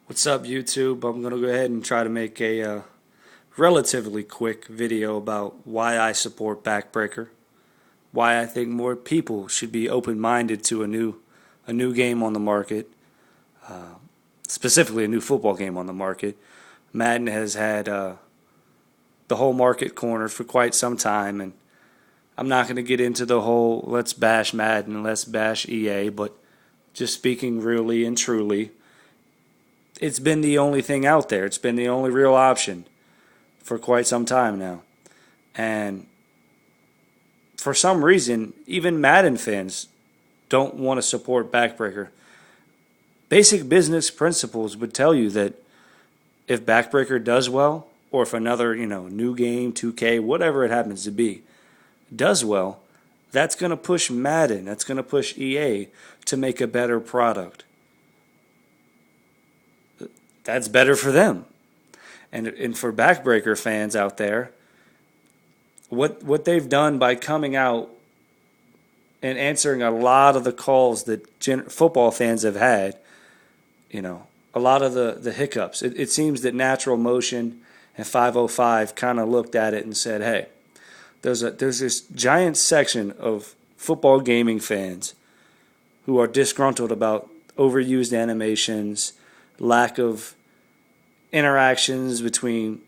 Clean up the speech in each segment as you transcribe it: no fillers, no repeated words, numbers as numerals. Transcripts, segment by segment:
What's up, YouTube? I'm going to go ahead and try to make a relatively quick video about why I support Backbreaker, why I think more people should be open-minded to a new game on the market, specifically a new football game on the market. Madden has had the whole market cornered for quite some time, and I'm not going to get into the whole let's bash Madden, let's bash EA, but just speaking really and truly, it's been the only thing out there. It's been the only real option for quite some time now. And for some reason, even Madden fans don't want to support Backbreaker. Basic business principles would tell you that if Backbreaker does well, or if another, new game, 2K, whatever it happens to be, does well, that's going to push Madden, that's going to push EA to make a better product. That's better for them. And for Backbreaker fans out there, what they've done by coming out and answering a lot of the calls that football fans have had, a lot of the hiccups. It seems that Natural Motion and 505 kind of looked at it and said, hey, there's this giant section of football gaming fans who are disgruntled about overused animations, lack of interactions between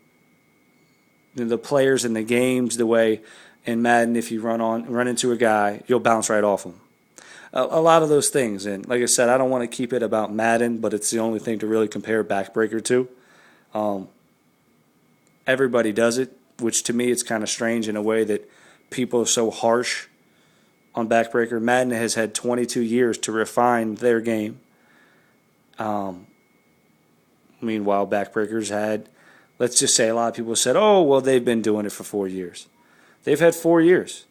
the players and the games. The way in Madden, if you run into a guy, you'll bounce right off him. A lot of those things, and like I said, I don't want to keep it about Madden, but it's the only thing to really compare Backbreaker to. Everybody does it, which to me it's kind of strange in a way that people are so harsh on Backbreaker. Madden has had 22 years to refine their game. Meanwhile, Backbreakers had, let's just say a lot of people said, oh, well, they've been doing it for 4 years. They've had 4 years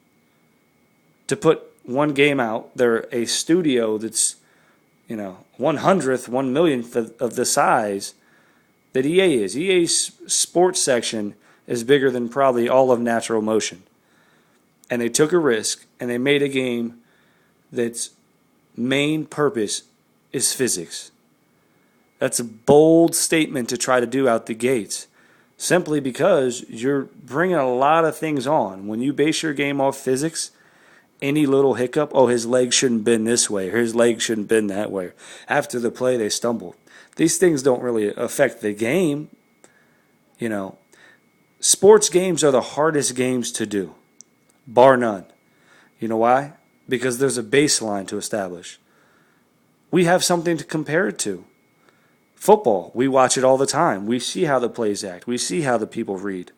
to put one game out. They're a studio that's, 1/100th, 1/1,000,000th of the size that EA is. EA's sports section is bigger than probably all of Natural Motion. And they took a risk, and they made a game that's main purpose is physics. That's a bold statement to try to do out the gates, simply because you're bringing a lot of things on. When you base your game off physics, any little hiccup, oh, his leg shouldn't bend this way, or his leg shouldn't bend that way. After the play, they stumbled. These things don't really affect the game. Sports games are the hardest games to do, bar none. You know why? Because there's a baseline to establish. We have something to compare it to. Football, we watch it all the time. We see how the plays act. We see how the people read.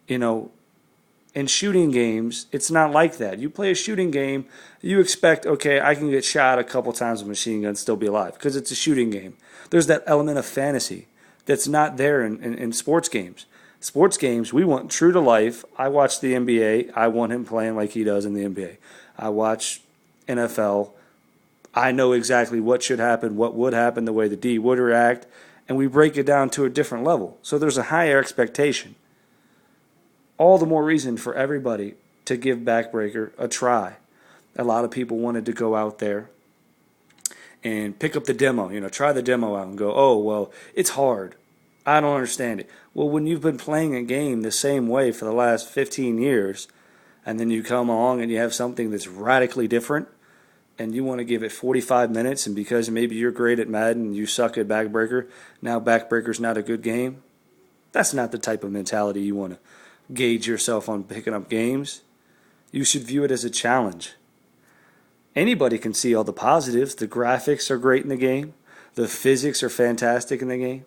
In shooting games, it's not like that. You play a shooting game, you expect, okay, I can get shot a couple times with a machine gun and still be alive because it's a shooting game. There's that element of fantasy that's not there in sports games. Sports games, we want true to life. I watch the NBA. I want him playing like he does in the NBA. I watch NFL. I know exactly what should happen, what would happen, the way the D would react, and we break it down to a different level. So there's a higher expectation. All the more reason for everybody to give Backbreaker a try. A lot of people wanted to go out there and pick up the demo, try the demo out and go, oh, well, it's hard. I don't understand it. Well, when you've been playing a game the same way for the last 15 years, and then you come along and you have something that's radically different, and you want to give it 45 minutes, and because maybe you're great at Madden and you suck at Backbreaker, now Backbreaker's not a good game, that's not the type of mentality you want to gauge yourself on picking up games. You should view it as a challenge. Anybody can see all the positives. The graphics are great in the game. The physics are fantastic in the game.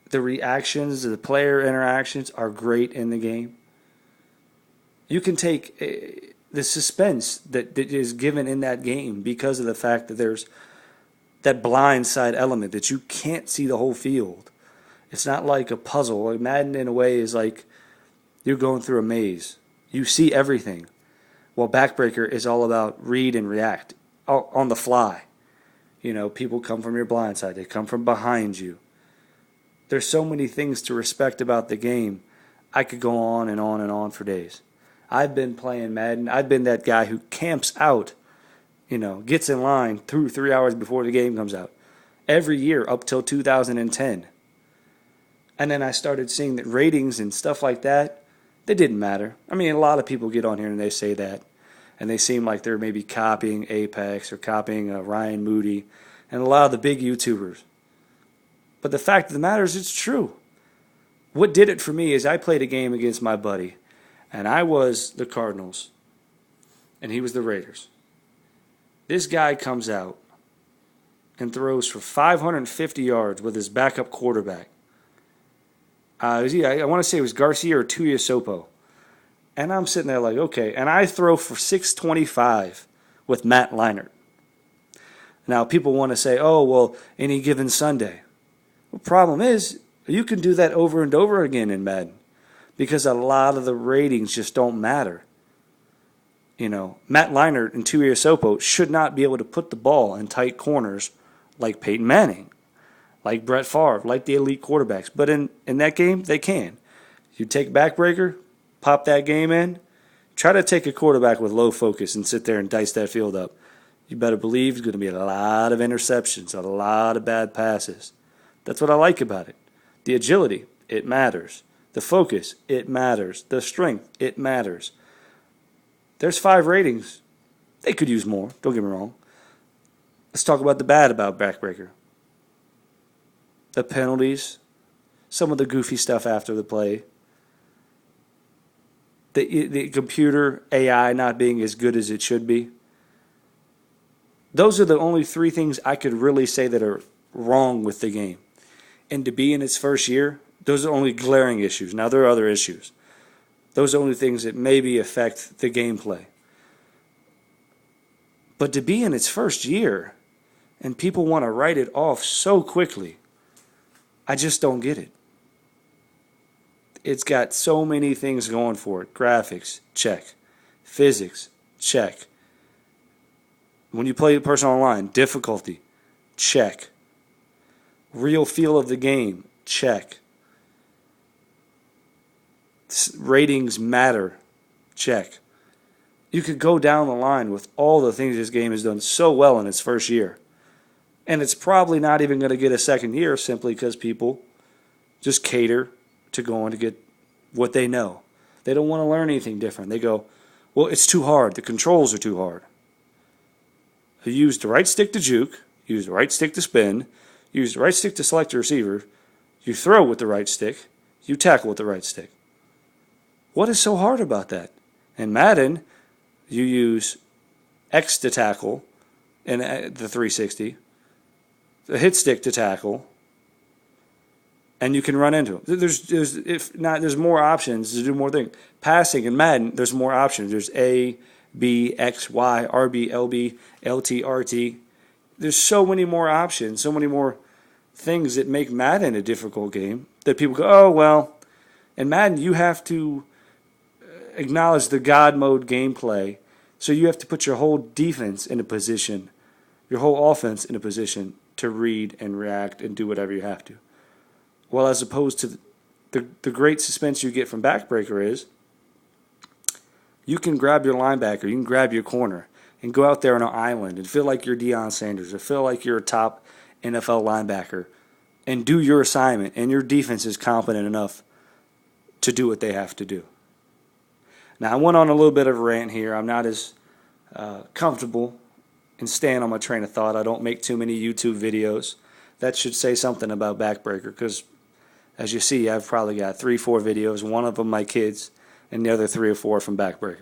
The reactions, the player interactions are great in the game. You can take the suspense that is given in that game because of the fact that there's that blind side element that you can't see the whole field. It's not like a puzzle. Like Madden, in a way, is like you're going through a maze. You see everything. While Backbreaker is all about read and react on the fly. People come from your blind side. They come from behind you. There's so many things to respect about the game. I could go on and on and on for days. I've been playing Madden. I've been that guy who camps out gets in line 3 hours before the game comes out. Every year up till 2010. And then I started seeing that ratings and stuff like that, they didn't matter. I mean, a lot of people get on here and they say that. And they seem like they're maybe copying Apex or copying Ryan Moody and a lot of the big YouTubers. But the fact of the matter is it's true. What did it for me is I played a game against my buddy. And I was the Cardinals. And he was the Raiders. This guy comes out and throws for 550 yards with his backup quarterback. I want to say it was Garcia or Tuiasopo. And I'm sitting there like, okay. And I throw for 625 with Matt Leinart. Now, people want to say, oh, well, any given Sunday. The problem is, you can do that over and over again in Madden because a lot of the ratings just don't matter. Matt Leinart and Tuiasopo should not be able to put the ball in tight corners like Peyton Manning, like Brett Favre, like the elite quarterbacks. But in that game, they can. You take Backbreaker, pop that game in, try to take a quarterback with low focus and sit there and dice that field up. You better believe there's going to be a lot of interceptions, a lot of bad passes. That's what I like about it. The agility, it matters. The focus, it matters. The strength, it matters. There's 5 ratings. They could use more, don't get me wrong. Let's talk about the bad about Backbreaker. The penalties, some of the goofy stuff after the play, the computer AI not being as good as it should be. Those are the only 3 things I could really say that are wrong with the game. And to be in its first year, those are only glaring issues. Now, there are other issues. Those are only things that maybe affect the gameplay. But to be in its first year and people want to write it off so quickly, I just don't get it. It's got so many things going for it. Graphics, check. Physics, check. When you play a person online, difficulty, check. Real feel of the game, check. Ratings matter, check. You could go down the line with all the things this game has done so well in its first year. And it's probably not even going to get a second year simply because people just cater to going to get what they know. They don't want to learn anything different. They go, well, it's too hard. The controls are too hard. You use the right stick to juke, use the right stick to spin, use the right stick to select a receiver, you throw with the right stick, you tackle with the right stick. What is so hard about that? In Madden, you use X to tackle in the 360, the hit stick to tackle, and you can run into them. There's more options to do more things. Passing in Madden, there's more options. There's A, B, X, Y, RB, LB, LT, RT. There's so many more options, so many more things that make Madden a difficult game that people go, oh, well, in Madden you have to acknowledge the God mode gameplay, so you have to put your whole defense in a position, your whole offense in a position to read and react and do whatever you have to. Well, as opposed to the great suspense you get from Backbreaker is you can grab your linebacker, you can grab your corner, and go out there on an island and feel like you're Deion Sanders or feel like you're a top NFL linebacker and do your assignment, and your defense is competent enough to do what they have to do. Now, I went on a little bit of a rant here. I'm not as comfortable in staying on my train of thought. I don't make too many YouTube videos. That should say something about Backbreaker because, as you see, I've probably got 3-4 videos, one of them my kids, and the other 3 or 4 from Backbreaker.